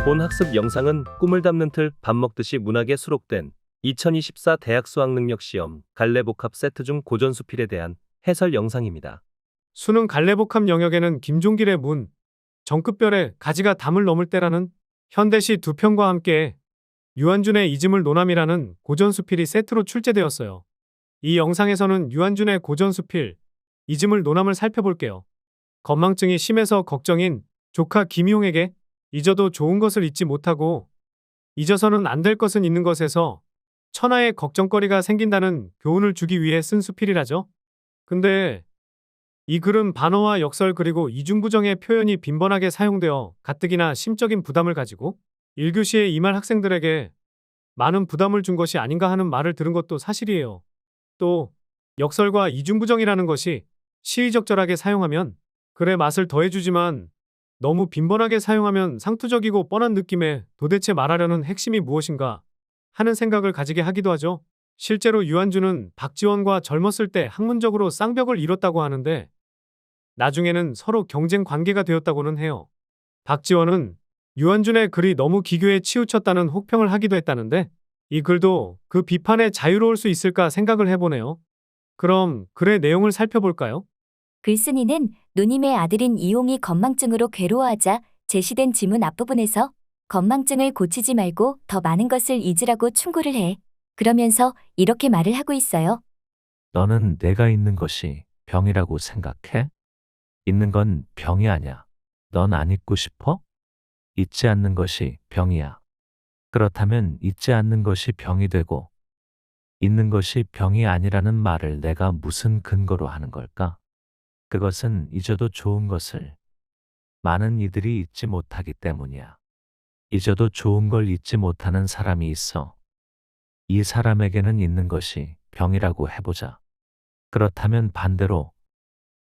본 학습 영상은 꿈을 담는 틀 밥 먹듯이 문학에 수록된 2024 대학 수학능력시험 갈래복합 세트 중 고전수필에 대한 해설 영상입니다. 수능 갈래복합 영역에는 김종길의 문, 정급별의 가지가 담을 넘을 때라는 현대시 두 편과 함께 유한준의 이즘을 논함이라는 고전수필이 세트로 출제되었어요. 이 영상에서는 유한준의 고전수필, 이즘을 논함을 살펴볼게요. 건망증이 심해서 걱정인 조카 김희용에게 잊어도 좋은 것을 잊지 못하고 잊어서는 안 될 것은 있는 것에서 천하의 걱정거리가 생긴다는 교훈을 주기 위해 쓴 수필이라죠. 근데 이 글은 반어와 역설 그리고 이중부정의 표현이 빈번하게 사용되어 가뜩이나 심적인 부담을 가지고 1교시에 임할 학생들에게 많은 부담을 준 것이 아닌가 하는 말을 들은 것도 사실이에요. 또 역설과 이중부정이라는 것이 시의적절하게 사용하면 글의 맛을 더해주지만 너무 빈번하게 사용하면 상투적이고 뻔한 느낌에 도대체 말하려는 핵심이 무엇인가 하는 생각을 가지게 하기도 하죠. 실제로 유한준은 박지원과 젊었을 때 학문적으로 쌍벽을 이뤘다고 하는데 나중에는 서로 경쟁 관계가 되었다고는 해요. 박지원은 유한준의 글이 너무 기교에 치우쳤다는 혹평을 하기도 했다는데 이 글도 그 비판에 자유로울 수 있을까 생각을 해보네요. 그럼 글의 내용을 살펴볼까요? 글쓴이는 누님의 아들인 이용이 건망증으로 괴로워하자 제시된 지문 앞부분에서 건망증을 고치지 말고 더 많은 것을 잊으라고 충고를 해. 그러면서 이렇게 말을 하고 있어요. 너는 내가 있는 것이 병이라고 생각해? 있는 건 병이 아니야. 넌 안 잊고 싶어? 잊지 않는 것이 병이야. 그렇다면 잊지 않는 것이 병이 되고 잊는 것이 병이 아니라는 말을 내가 무슨 근거로 하는 걸까? 그것은 잊어도 좋은 것을 많은 이들이 잊지 못하기 때문이야. 잊어도 좋은 걸 잊지 못하는 사람이 있어. 이 사람에게는 잊는 것이 병이라고 해보자. 그렇다면 반대로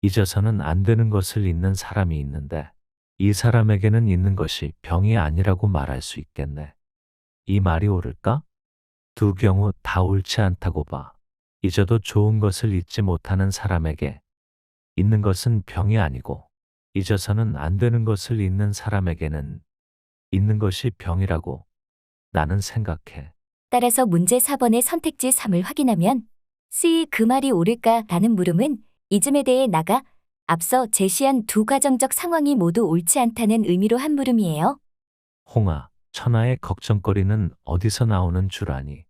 잊어서는 안 되는 것을 잊는 사람이 있는데 이 사람에게는 잊는 것이 병이 아니라고 말할 수 있겠네. 이 말이 옳을까? 두 경우 다 옳지 않다고 봐. 잊어도 좋은 것을 잊지 못하는 사람에게 잊는 것은 병이 아니고 잊어서는 안 되는 것을 잊는 사람에게는 잊는 것이 병이라고 나는 생각해. 따라서 문제 4번의 선택지 3을 확인하면 쓰이 그 말이 옳을까 라는 물음은 이즘에 대해 나가 앞서 제시한 두 가정적 상황이 모두 옳지 않다는 의미로 한 물음이에요. 홍아, 천하의 걱정거리는 어디서 나오는 줄 아니?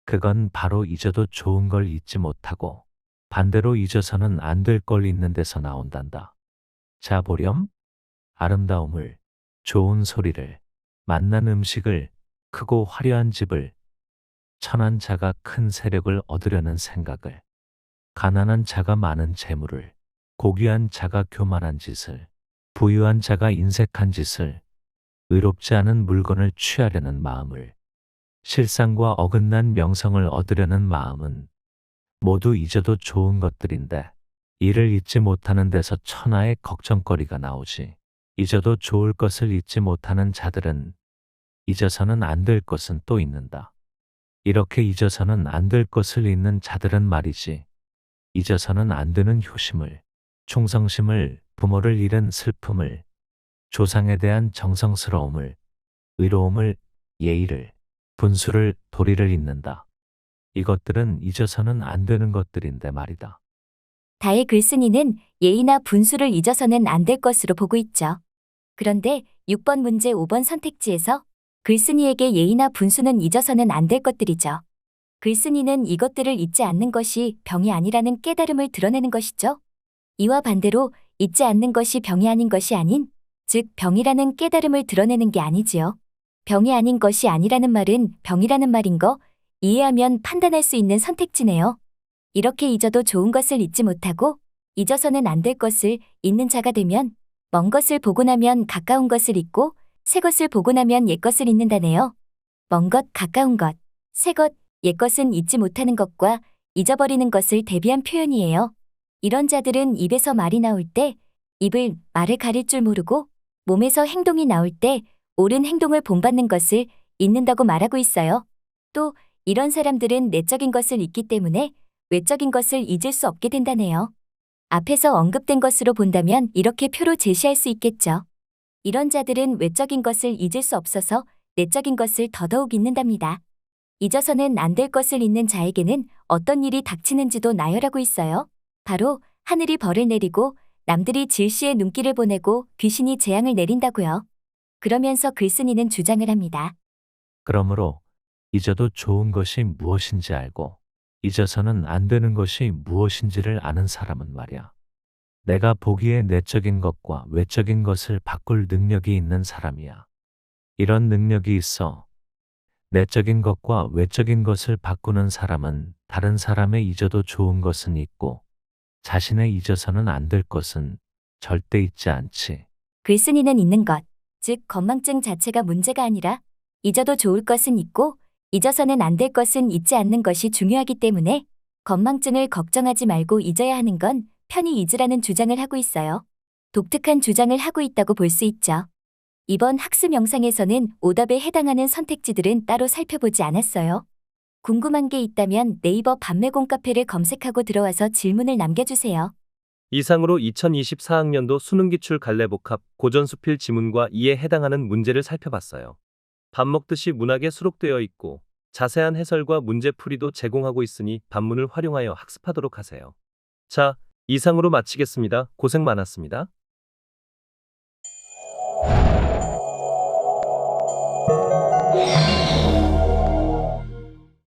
그건 바로 잊어도 좋은 걸 잊지 못하고 반대로 잊어서는 안 될 걸 잊는 데서 나온단다. 자 보렴. 아름다움을, 좋은 소리를, 맛난 음식을, 크고 화려한 집을, 천한 자가 큰 세력을 얻으려는 생각을, 가난한 자가 많은 재물을, 고귀한 자가 교만한 짓을, 부유한 자가 인색한 짓을, 의롭지 않은 물건을 취하려는 마음을, 실상과 어긋난 명성을 얻으려는 마음은 모두 잊어도 좋은 것들인데 이를 잊지 못하는 데서 천하의 걱정거리가 나오지. 잊어도 좋을 것을 잊지 못하는 자들은 잊어서는 안 될 것은 또 잊는다. 이렇게 잊어서는 안 될 것을 잊는 자들은 말이지. 잊어서는 안 되는 효심을, 충성심을, 부모를 잃은 슬픔을, 조상에 대한 정성스러움을, 의로움을, 예의를, 분수를, 도리를 잊는다. 이것들은 잊어서는 안 되는 것들인데 말이다. 다의 글쓴이는 예의나 분수를 잊어서는 안 될 것으로 보고 있죠. 그런데 6번 문제 5번 선택지에서 글쓴이에게 예의나 분수는 잊어서는 안 될 것들이죠. 글쓴이는 이것들을 잊지 않는 것이 병이 아니라는 깨달음을 드러내는 것이죠. 이와 반대로 잊지 않는 것이 병이 아닌 것이 아닌, 즉 병이라는 깨달음을 드러내는 게 아니지요. 병이 아닌 것이 아니라는 말은 병이라는 말인 거 이해하면 판단할 수 있는 선택지네요. 이렇게 잊어도 좋은 것을 잊지 못하고 잊어서는 안 될 것을 잊는 자가 되면 먼 것을 보고 나면 가까운 것을 잊고 새 것을 보고 나면 옛 것을 잊는다네요. 먼 것, 가까운 것, 새 것, 옛 것은 잊지 못하는 것과 잊어버리는 것을 대비한 표현이에요. 이런 자들은 입에서 말이 나올 때 입을 말을 가릴 줄 모르고 몸에서 행동이 나올 때 옳은 행동을 본받는 것을 잊는다고 말하고 있어요. 또 이런 사람들은 내적인 것을 잊기 때문에 외적인 것을 잊을 수 없게 된다네요. 앞에서 언급된 것으로 본다면 이렇게 표로 제시할 수 있겠죠. 이런 자들은 외적인 것을 잊을 수 없어서 내적인 것을 더더욱 잊는답니다. 잊어서는 안 될 것을 잊는 자에게는 어떤 일이 닥치는지도 나열하고 있어요. 바로 하늘이 벌을 내리고 남들이 질시의 눈길을 보내고 귀신이 재앙을 내린다고요. 그러면서 글쓴이는 주장을 합니다. 그러므로 잊어도 좋은 것이 무엇인지 알고 잊어서는 안 되는 것이 무엇인지를 아는 사람은 말이야. 내가 보기에 내적인 것과 외적인 것을 바꿀 능력이 있는 사람이야. 이런 능력이 있어 내적인 것과 외적인 것을 바꾸는 사람은 다른 사람의 잊어도 좋은 것은 잊고 자신의 잊어서는 안 될 것은 절대 잊지 않지. 글쓴이는 잊는 것, 즉 건망증 자체가 문제가 아니라 잊어도 좋을 것은 잊고 잊어서는 안 될 것은 잊지 않는 것이 중요하기 때문에 건망증을 걱정하지 말고 잊어야 하는 건 편히 잊으라는 주장을 하고 있어요. 독특한 주장을 하고 있다고 볼 수 있죠. 이번 학습 영상에서는 오답에 해당하는 선택지들은 따로 살펴보지 않았어요. 궁금한 게 있다면 네이버 밤매공 카페를 검색하고 들어와서 질문을 남겨주세요. 이상으로 2024학년도 수능기출 갈래복합 고전수필 지문과 이에 해당하는 문제를 살펴봤어요. 밥 먹듯이 문학에 수록되어 있고 자세한 해설과 문제풀이도 제공하고 있으니 반문을 활용하여 학습하도록 하세요. 자, 이상으로 마치겠습니다. 고생 많았습니다.